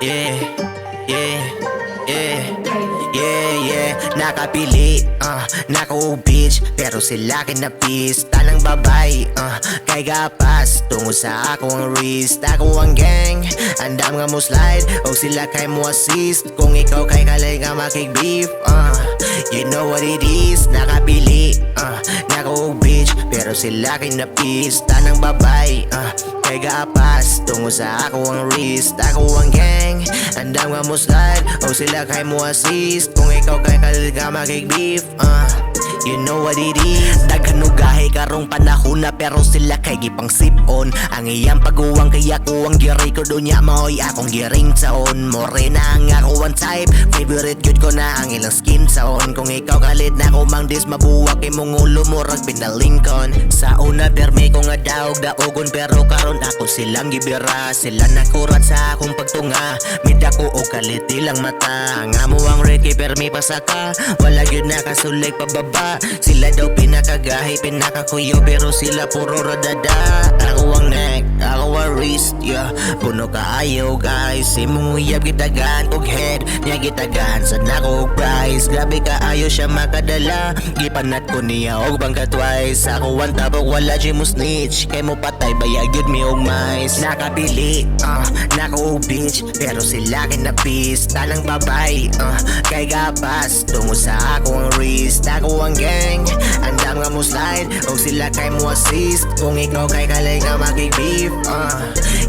Yeah, yeah, yeah, yeah. Nakapili, nako bitch, pero sila kinapis. Tanang babae, kay gaapas, tungod sa akong wrist. Ako ang gang, andam nga mo slide, o sila kay mo assist. Kung ikaw kay kalit nga makig beef, you know what it is. Nakapili, nako bitch, pero sila kinapis. Tanang babae, kay gaapas, tungod sa ako ang wrist. Ako ang gang, andam nga mo slide, o sila kay mo assist. Kung ikaw kay kalit nga makig beef, you know what it is. Daghan o gahi karong panahona, pero sila kay gipang sip-on. Ang iyang pag-uwang kay Akoang giray ko unya, maoy akong ringtone. Morena Ang ako one type, favorite gyud ko na ang ilang skintone. Kung ikaw kalit na ko mang dis mabuwak kay mong ulo mo rag Pina Lincoln. Sa una permi ko nga daog daogon, pero karon ako silang gibira. Sila nakurat sa akong pagtunga, mida ko o kalit ilang mata. Nga mo ang red kay permi pasaka, wala gyud nakasulig pababa. Sila daw pinakagahi, pinakakuyo, pero sila puro radada. Ako ang neck, ako ang wrist, yeah. Puno kaayo guys, imong uyab gitagan og head niya gitagan sa nako price. Grabe kaayo siya makadala, gipanat ko niya og bangka twice. Ako one tabok, wala siya mo snitch, kay mo patay bayag yun mi og mais. Nakapili, nako bitch, pero sila kinapis. Tanang babae, kay gaapas, tungo sa akong wrist. Ako ang gang, andam nga mo slide, o sila kay mo assist. Kung ikaw kay kalay nga makig beef,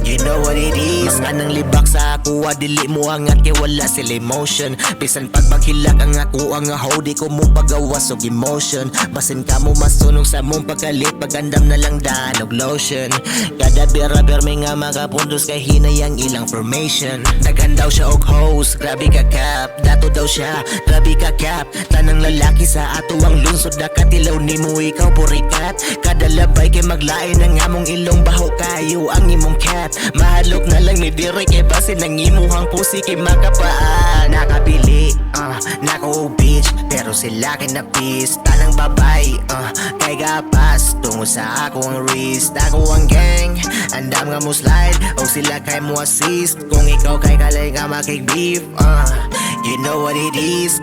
you know what it is. Mga nang libak sa ako, dili mo angat kay wala sila emotion. Bisan pag maghilak ang ako ang ho, di ko mo pagawas og emotion. Basin ka mo masunog sa mong pagkalit, pagandam na lang daan og lotion. Kada bira-bir may nga makapundos kay hinayang ilang formation. Daghan daw siya og host, grabe ka cap. Dato daw siya, grabe ka cap. Tanang lalaki sa ato ang lungsod, nakatilaw ni mo ikaw purikat. Kada labay kay maglain ang among ilong, baho kayo ang imong cat. Mahalok na lang ni dire kay basin ang imuhang pusi kay makapaan. Nakapili, nako bitch, pero sila kinapis. Tanang babae, kay gaapas, tungo sa ako ang wrist. Ako ang gang, andam nga mo slide, o sila kay mo assist. Kung ikaw kay kalay nga makig beef, you know what it is.